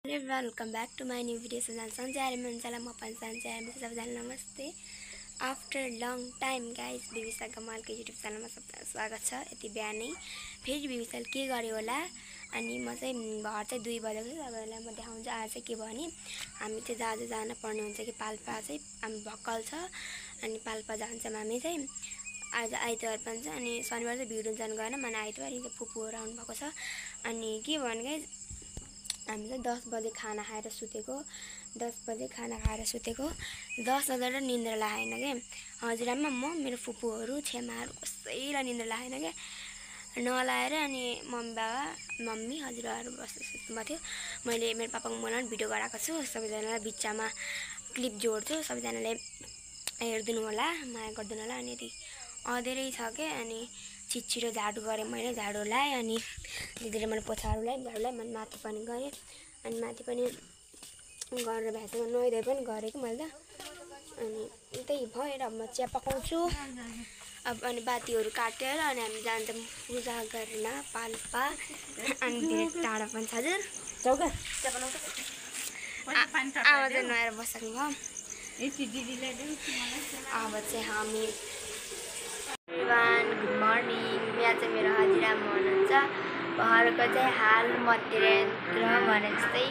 Hello everyone, welcome back to my new video. नमस्ते. After long time guys, बिबिसा कमाल के YouTube च्यानलमा सबैलाई स्वागत छ. यति बिहानै फेरि बिबिसाले के गर्यो होला अनि म चाहिँ भर चाहिँ 2 बजेको छु. सबैलाई म देखाउँछु आज चाहिँ के भयो नि हामी चाहिँ दाजु जान पर्ने हुन्छ कि पाल्पा चाहिँ हामी भक्कल छ अनि पाल्पा जान्छौँ हामी चाहिँ आज आइतबार पनि छ अनि शनिबार चाहिँ भिड हुन्छ गएन माने आइतबार नि फुपूहरु आउनु भएको छ अनि के भने गाइस हामी चाहिँ 10 बजे खाना खाएर सुतेको 10 बजे खाना खाएर सुतेको 10 बजे निन्द्रा लागेन के हजुरआमा म मेरो फुपूहरु छेमाहरु कसैलाई निन्द्रा लागेन के नलाएर अनि मम्मी हजुरहरु बसेर सुत्नु थियो मैले मेरो पापाको मोबाइलमा भिडियो गराएको छु सबैजनालाई बिचमा क्लिप जोड्छु सबैजनाले हेर्दिनु होला माया गर्दिनु होला अनि यति अधेरै छ के अनि छिटछिटो झाडु गरे मैले झाडु लाए अनि दिदीले मैले पोछाहरु लाए झाडु लाए मैले माथि पनि गए अनि माथि पनि गरेर भ्यासमा नुहाइदिए पनि गरे कि मैले अनि त्यही भएर म चिया पकाउँछु अब अनि बातीहरु काटेर अनि हामी जान्छौँ पूजा गर्न पाल्पा अनि धेरै टाढा पनि छ हजुर जाउगा चिया बनाउँछ आमा चाहिँ नुहाएर बसेको भयो यति दिदीले अब चाहिँ हामी गुड मर्निङ यहाँ चाहिँ मेरो हजुरआमा हुनुहुन्छ घरको चाहिँ हाल मध्यरात्र भने जस्तै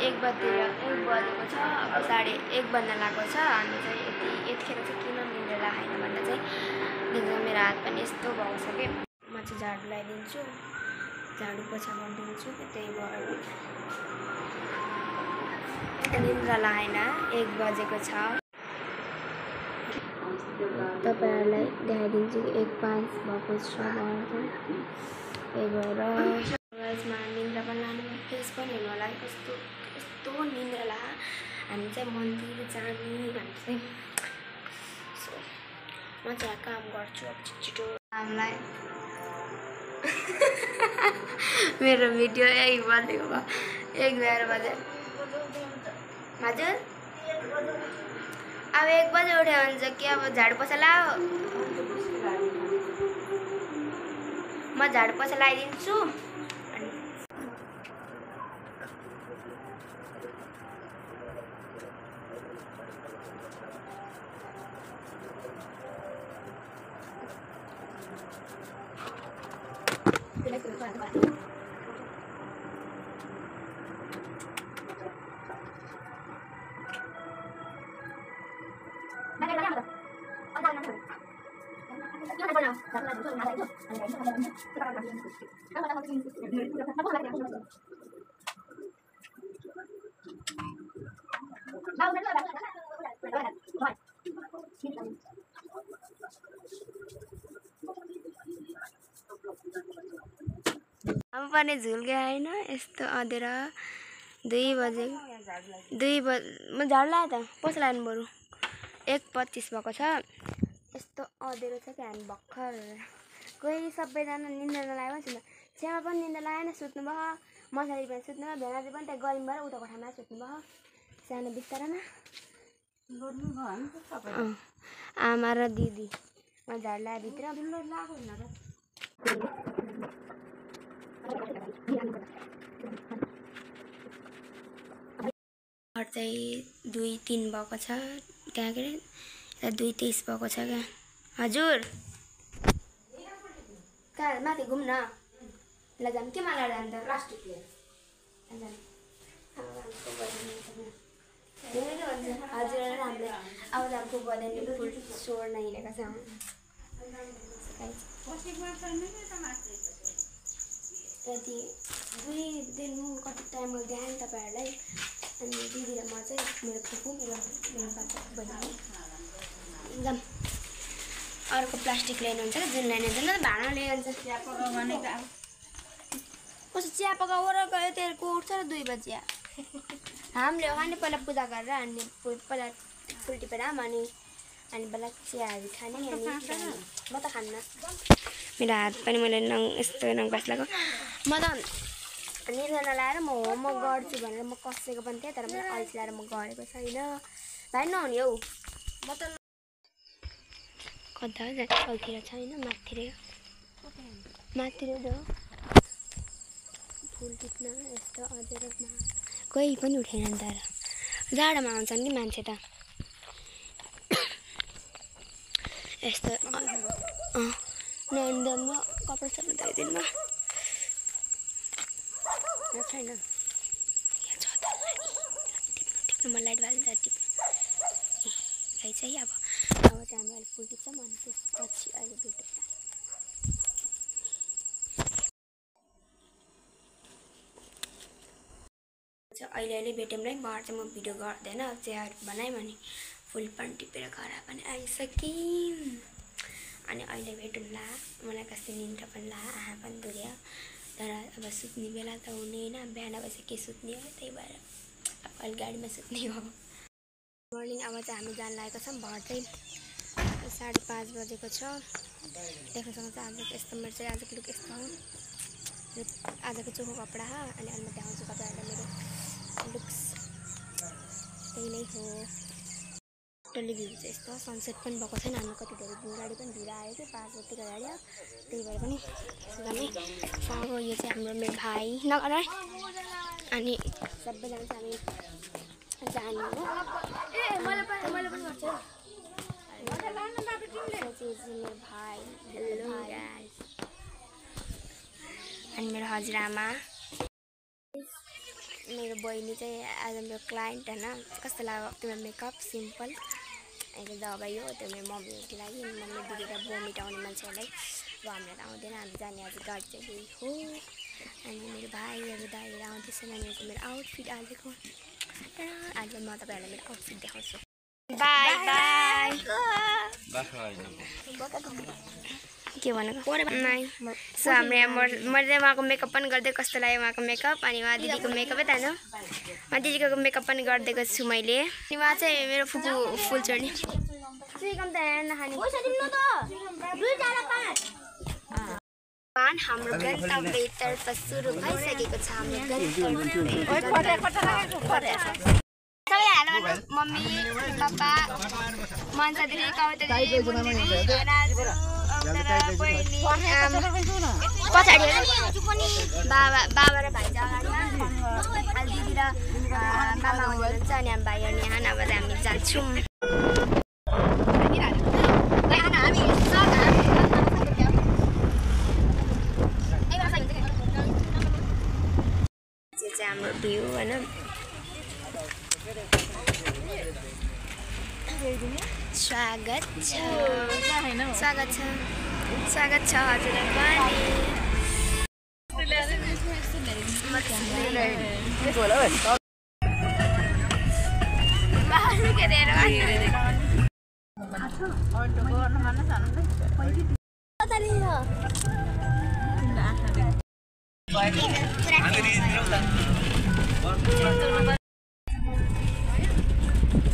1 बजेको छ अब 1:30 बज्न लागेको छ हामी चाहिँ यतिखेर चाहिँ किन निन्द्रा लागेन भन्दा चाहिँ दिनको मेरो हात पनि यस्तो भएको छ कि म चाहिँ झाडु लगाइदिन्छु झाडु पोछा गरिदिन्छु त्यही भएर निन्द्रा लागेन 1 बजेको छ तपाईहरुलाई देखाइदिन्छु 1:05 भएको छ त्यही भएर गाइसमा निन्द्रा पनि लानु फेस पनि हेर्नु होला कस्तो निन्द्रा ला हामी चाहिँ मन्दिर जाने भन्ने चाहिँ म चाहिँ काम गर्छु अब छिटो हामीलाई मेरो भिडियो 1 बजेको भयो 11 बजे हजुर अब 1 बजे उठ्यो हुन्छ कि अब झाडु पोछा लाओ म झाडु पोछा लगाइदिन्छु अब पनि झुल गयो हैन यस्तो अँधेरा 2 बजे म झाडु लाए त पोछा लानु बरु 1:25 भएको छ यस्तो अँधेरो छ कि हामी भर्खर कोही सबैजना निन्द्रा नलागेको छ छेमा पनि निन्द्रा लागेन सुत्नु भयो मसाले पनि सुत्नु भयो भेनाजी पनि त्यहाँ गलिमबाट उता कोठामा सुत्नु भयो सानो बिस्तारामा गर्नु भयो नि तपाईँ आमा र दिदी म झाडु लाए भित्र लाग्यो हैन र घर चाहिँ 2:03 भएको छ त्यहाँ के 2:23 भएको छ क्या हजुर कहाँ माथि घुम्न ल जाम के माला जाम त प्लास्टिक लिएर हजुर हामीले अब जामको बदन फुल सोर नै हिँडेको छ यति 2 दिन कति टाइम देखाएँ तपाईहरुलाई अनि दिदी र म चाहिँ मेरो फुपू मेरो काका बहिनी एकदम अर्को प्लास्टिक ल्याउनुहुन्छ जुन ल्याउनुहुन्छ न भाँडा ल्याइन्छ चिया पकाउ भने त अब कस्तो चिया पकाएर गयो तेलको उठ्छ र 2 बजे हामीले खाने पहिला पूजा गरेर अनि पहिला फुल टिपेर अनि बेला चियाहरू खाने अनि म त खान्न मेरो हात पनि मैले यस्तो नङ्गास लाग्यो म त निन्द्रा नलाएर म होमवर्क गर्छु भनेर म कसेको पनि थिएँ तर म अल्छी लाएर म गरेको छैन भाइ नहुने हौ म त कता तलतिर छैन माथितिर फुल टिप्न यस्तो अँध्यारोमा कोही पनि उठेन तर जाडोमा आउँछन् कि मान्छे त यस्तो नन्दनमा कपडा सबै धोइदिनु म छैन यहाँ छ त टिप्नु म लाइट बाल्नु त टिप्नु है चाहिँ अब चाहिँ हामी अहिले फुल टिप्छौँ अनि त्यसपछि अहिले भेटौँ अहिले भेट्यौँ बाहर चाहिँ म भिडियो गर्दैन चियर बनाएँ भने फुल पनि टिपेर घर पनि आइसकेँ अनि अहिले भेटौँला मलाई कस्तो निन्द्रा पनि ला आँखा पनि दुख्यो तर अब सुत्ने बेला त हुने होइन बिहान भएपछि के सुत्ने हो त्यही भएर अब अहिले गाडीमा सुत्ने हो मर्निङ अब चाहिँ हामी जान लागेको छौँ भर चाहिँ 5:30 बजेको छ देख्न सक्नुहुन्छ आजको यस्तो मेरो चाहिँ आजको लुक यस्तो हो आजको चोखो कपडा हो अनि अहिले म देखाउँछु तपाईँहरूलाई मेरो लुक्स त्यही नै हो टोटली भ्यू चाहिँ यस्तो सनसेट पनि भएको छैन हामी कति धेरै गाडी पनि ढिलो आयो कि 5 बजीको गाडी हो त्यही भएर पनि एकदमै फागो यो चाहिँ हाम्रो मेरो भाइ नगर अनि सबैजना चाहिँ हामी जाने हो मेरो भाइ अनि मेरो हजुरआमा मेरो बहिनी चाहिँ आज मेरो क्लाइन्ट होइन कस्तो लाग्यो तिम्रो मेकअप सिम्पल अहिले दबाई हो त्यो मेरो मम्मीहरूको लागि मम्मी दिदीलाई बोमिट आउने मान्छेहरूलाई अब हामीलाई त आउँदैन हामी जाने आज गाडी चाहिँ यही हो अनि मेरो भाइहरू दाइहरू आउँदैछन् अनि मेरो आउटफिट हालेको आज म तपाईँहरूलाई मेरो आउटफिट देखाउँछु बाई के भनेको सो हाम्रो यहाँ मैले उहाँको मेकअप पनि गर्दै कस्तो लाग्यो उहाँको मेकअप अनि उहाँ दिदीको मेकअपै त होइन उहाँ दिदीको मेकअप पनि गरिदिएको छु मैले अनि उहाँ चाहिँ मेरो फुपू फुल छोड्ने हाम्रो गन्तव्यतर्फ सुरु भइसकेको छ हाम्रो मम्मी पापा मनसा दिदी कविता दिदी पछाडि बाबा र भाइ चाहिँ दिदी र मामा हुनुहुन्छ अनि हामी भाइहरू यहाँ नभए हामी जान्छौँ हाम्रो भ्यू होइन स्वागत छ हजुरलाई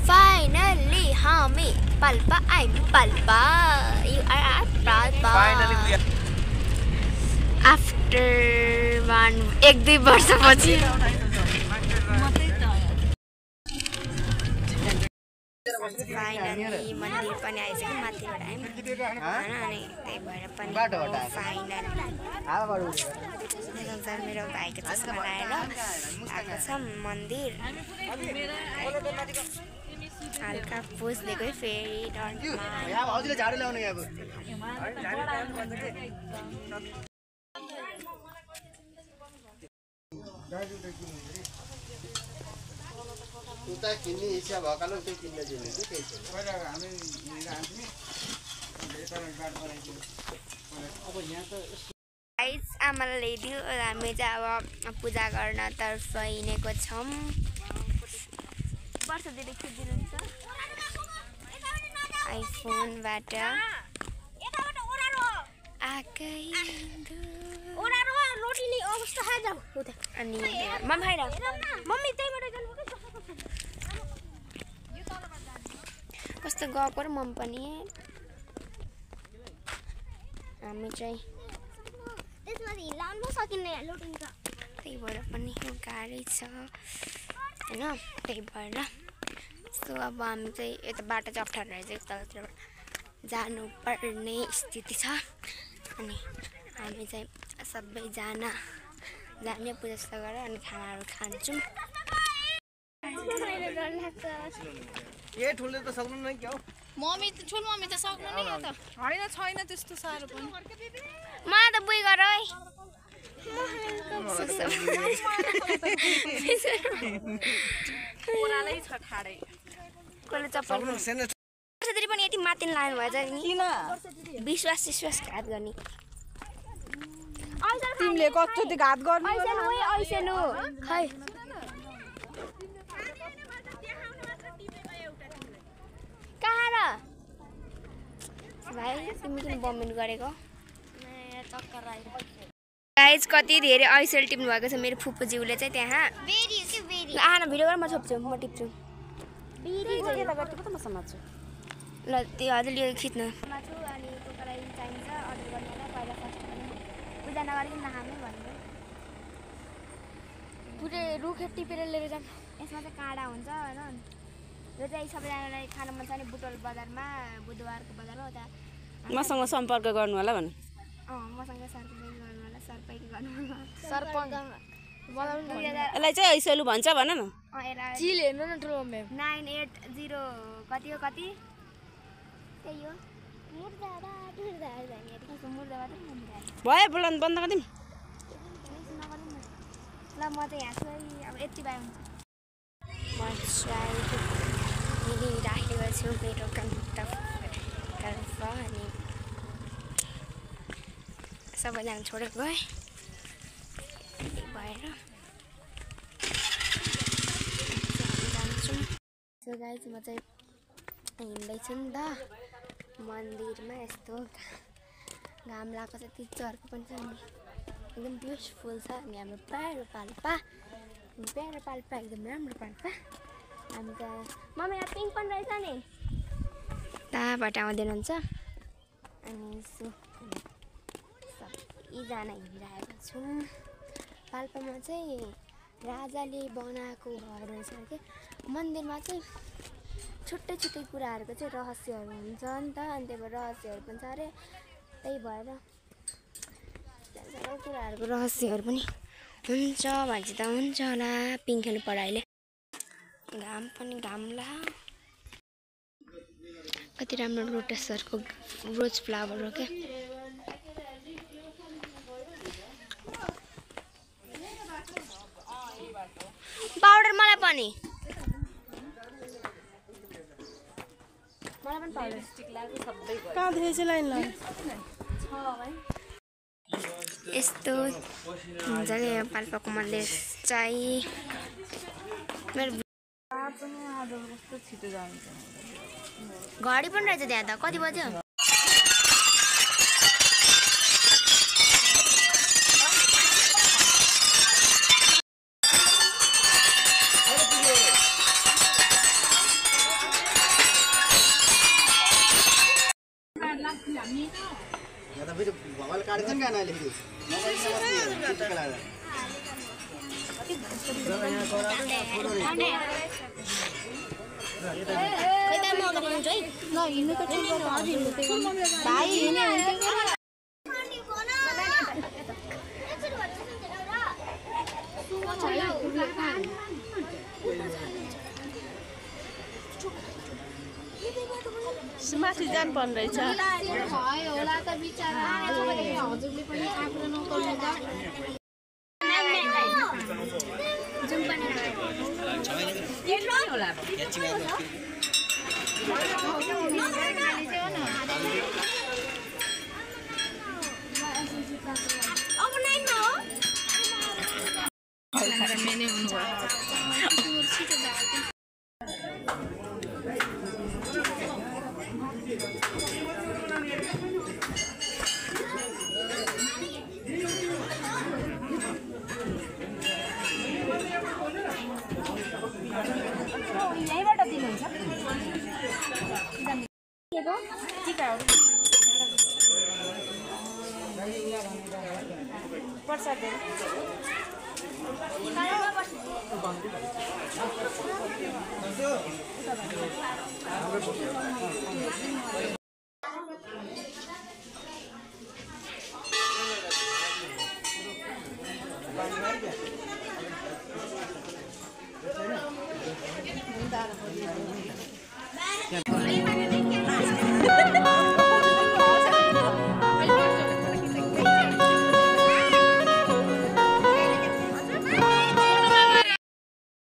Finally, हामी पाल्पा आयौँ Palpa you are at Palpa after 1-2 वर्षपछि फाइनली मन्दिर पनि आइसक्यो माथिबाट आयौँ होइन अनि त्यही भएर पनि फाइनल मेरो भाइको चस्मा लगाएर आएको छ मन्दिर हल्का पोज दिएको फेरि उता किन्ने इच्छा भएकाले त्यो किन्न दिने कि त्यही गाइस आमालाई ल्याइदियो हामी चाहिँ अब पूजा गर्न तर्फ हिँडेको छौँ वर्ष दिदी खिचिदिनुहुन्छ आइफोनबाट अनि कस्तो गएको र मम पनि हामी चाहिँ त्यही भएर पनि गाह्रै छ होइन त्यही भएर सो अब हामी चाहिँ यता बाटो चाहिँ अप्ठ्यारो रहेछ तलतिर जानुपर्ने स्थिति छ अनि हामी चाहिँ सबैजना हामीले पूजा सुजा गरेर अनि खानाहरू खान्छौँ। ए ठुले त सक्नु नै क्या हो मम्मी त ठुल मम्मी त सक्नु नि त हैन छैन त्यस्तो सारो पनि मलाई त बुइ गर है ओरालै छ ठाडै कसले चप्पल वर्षेत्री पनि यति माथि लानु भएछ नि किन विश्वासघात गर्ने तिमीले कति घात गर्नु ऐसेलु खै कहाँ र भाइ तिमी किन बमिट गरेको गाइज कति धेरै ऐसेल टिप्नु भएको छ मेरो फुपूज्यूले चाहिँ त्यहाँ आन भिडियो गरेर म छोप्छु म टिप्छु ल त्यो हजुरले खिच्नु अनि टोकालाई चाहिन्छ अर्डर गर्नेलाई पहिला फर्स्ट पूजा नगरिकन नखाने भन्नु पुरै रुख टिपेर लिएर जाऊँ यसमा चाहिँ काँडा हुन्छ होइन यो चाहिँ सबैजनालाई खानु मन छ भने बुटोल बजारमा बुधबारको बजारमा उता मसँग सम्पर्क गर्नु होला भन्नु मसँग सर्पैक गर्नु होला सर्पैक गर्नु होला यसलाई चाहिँ ऐसेलु भन्छ भन न चिल हेर्नु न ठुलो 980 कति हो कति त्यही हो भयो बोलाउनु बन्द गरिदिउँ ल म त यहाँ छु अब यति भए हुन्छ राखेको छु मेरो तर्फ अनि सबैजना छोडेको गएँ भएर जान्छौँ सो गाइज म चाहिँ हिँड्दैछु नि त मन्दिरमा यस्तो घाम लगाएको छ ती चर्को पनि छ नि एकदम ब्युटिफुल छ अनि हाम्रो प्यारो पाल्पा एकदम राम्रो पाल्पा हामी त मम्मी यहाँ पिङ्क पनि रहेछ नि त्यहाँबाट आउँदै हुनुहुन्छ अनि सबैजना हिँडिरहेको छौँ पाल्पामा चाहिँ राजाले बनाएको घर रहेछ के मन्दिरमा चाहिँ छुट्टै कुराहरूको चाहिँ रहस्यहरू हुन्छ नि त अनि त्यही भएर रहस्यहरू पनि छ अरे त्यही भएर कुराहरूको रहस्यहरू पनि हुन्छ भन्छ त हुन्छ होला पिङ खेल्नु पर्यो अहिले घाम पनि घामला कति राम्रो लोटसहरूको रोज फ्लावर हो क्या पाउडर मलाई पनि पाउडर कहाँ देखेछ लाइन यस्तो हुन्छ नि पाल्पाको मन्दिर चाहिँ मेरो घडी पनि रहेछ त्यहाँ त कति बज्यो माथि जानु पर्ने रहेछ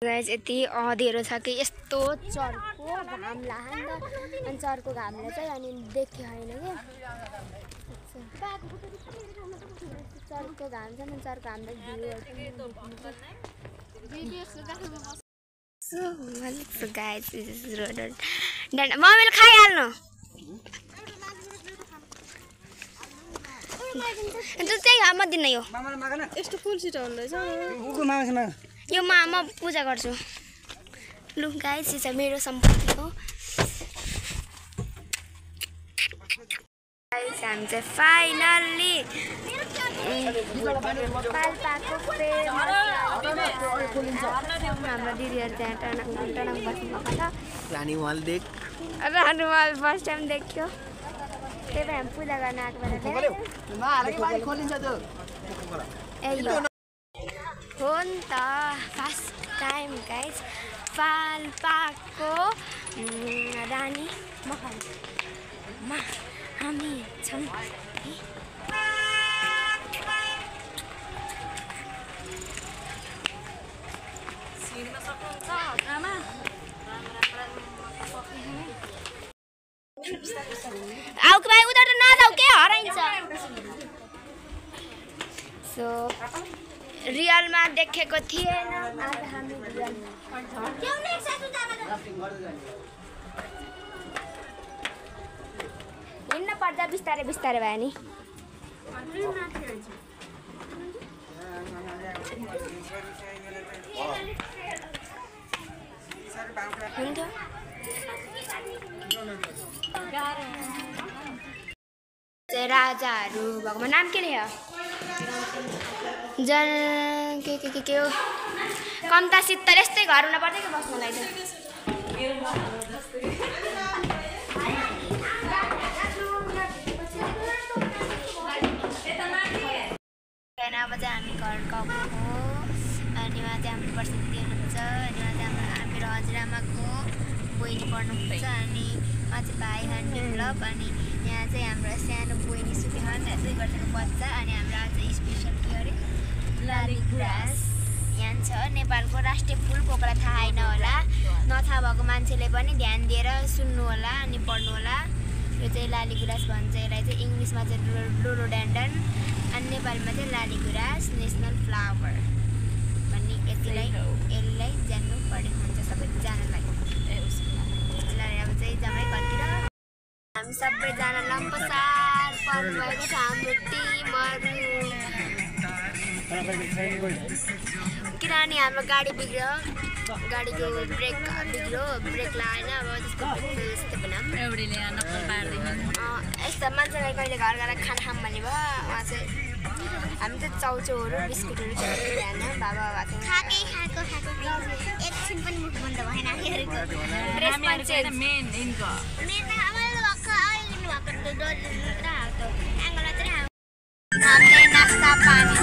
गाइस यति अँधेरो छ कि यस्तो चर्को घाम लाग्छ अनि चर्को घामले चाहिँ अनि देख्यो होइन कि चर्को घाम छ नि चर्को घामले गाइस मम्मीले खाइहाल्नु त्यही घाममा दिनु यो यस्तो फुल छिटो हुँदैछ यो म पूजा गर्छु लु गाइस यो चाहिँ मेरो सम्पत्ति हो गाइस हामी चाहिँ फाइनल्ली पाल्पाको हाम्रो दिदीहरू त्यहाँ टनाङ बस्नुभएको छ रानीवाल देख रानुवाल फर्स्ट टाइम देख्यो त्यही भएर हामी पूजा गर्न आएको बेला हो नि त फर्स्ट टाइम गाइस पाल्पाको रानी महलमा हामी छौँ आउक भाइ उता त नजाऊ के हराइन्छ सो रियलमा देखेको थिएन आज हामी हिँड्न पर्दा बिस्तारै बिस्तारै भयो नि हुन्थ्यो राजाहरू भएको नाम के हो जन के हो कम्ता शीतल यस्तै घर हुन पर्छ कि बस्नलाई त अब चाहिँ हामी घर गएको हो अनि उहाँ चाहिँ हाम्रो प्रसिद्धि हुनुहुन्छ अनि उहाँ चाहिँ मेरो हजुरआमाको बहिनी पढ्नुहुन्छ अनि उहाँ चाहिँ भाइ ह्यान्ड अनि यहाँ चाहिँ हाम्रो सानो बहिनी सुतिहन 2 वर्षको बच्चा अनि हाम्रो आज स्पेसल के अरे लाली गुराँस यहाँ छ नेपालको राष्ट्रिय फुल कोकरा थाहा होइन होला नथाहा भएको मान्छेले पनि ध्यान दिएर सुन्नु होला अनि पढ्नु होला यो चाहिँ लाली गुराँस भन्छ यसलाई चाहिँ इङ्ग्लिसमा चाहिँ रोडोडेन्ड्रन अनि नेपालमा चाहिँ लाली गुराँस नेसनल फ्लावर भन्ने यसलाई जान्नु परेको हुन्छ सबैजनालाई अब चाहिँ जम्मै कतिर हामी सबैजना लम्पसार पर्नुभएको छ हाम्रो टिमहरू किनभने हाम्रो गाडी बिग्रियो गाडीको ब्रेक बिग्रियो ब्रेक लगाएन अब त्यसको यस्तो यस्तो मान्छेलाई कहिले घर गएर खाना खाऊँ भने भयो उहाँ चाहिँ हामी चाहिँ चाउचाउहरू बिस्कुटहरू ध्यान बाबा एकछिन पनि मुख बन्द भएन हामीले नास्ता पानी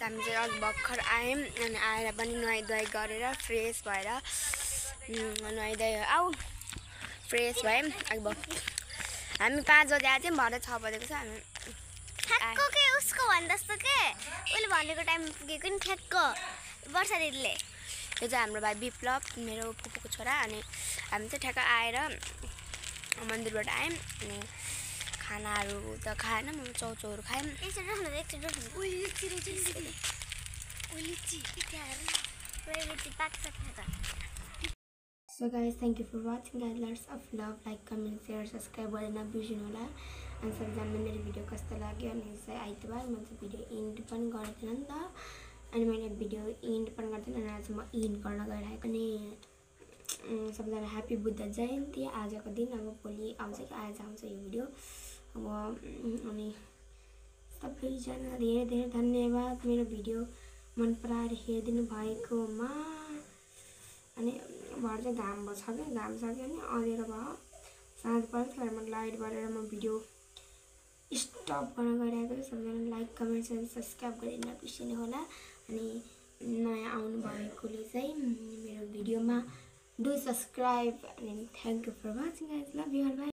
हामी चाहिँ अघि भर्खर आयौँ अनि आएर पनि नुहाइधुवाइ गरेर फ्रेस भएर नुहाइधुवाइ आऊ फ्रेस भयौँ अघि भर्खर हामी 5 बजे आएको थियौँ भरे 6 बजेको छ हामी ठ्याक्क के उसको भन्दा जस्तो के उसले भनेको टाइम पुगेको नि ठ्याक्क वर्षा दिदीले यो चाहिँ हाम्रो भाइ विप्लव मेरो फुपूको छोरा अनि हामी चाहिँ ठ्याक्क आएर मन्दिरबाट आयौँ अनि खानाहरू त खाएनौँ चाउचाउहरू खायौँ So guys, thank you for watching guys. Lots of love, like, comment, share, subscribe गर्न नबिर्सिनु होला अनि सबैजनाले मेरो भिडियो कस्तो लाग्यो अनि चाहिँ आइतबार म चाहिँ भिडियो इन्ड पनि गर्दिनँ नि त अनि मैले भिडियो इन्ड पनि गर्दिनँ अनि आज म इन्ड गर्न गइरहेको नि सबैजना ह्याप्पी बुद्ध जयन्ती आजको दिन अब भोलि आउँछ कि आज आउँछ यो भिडियो अब अनि सबैजना धेरै धेरै धन्यवाद मेरो भिडियो मन पराएर हेरिदिनु भएकोमा अनि भर चाहिँ घाम छ कि घाम सक्यो नि अँधेरो भयो साँझ पर्छ म लाइट गरेर म भिडियो स्टप गर्न गइरहेको छ। सबैजना लाइक कमेन्ट एन्ड सब्सक्राइब गरेर नबिर्सिनु होला। अनि नयाँ आउनु भएकोले चाहिँ मेरो भिडियोमा do subscribe and thank you for watching guys, love you all.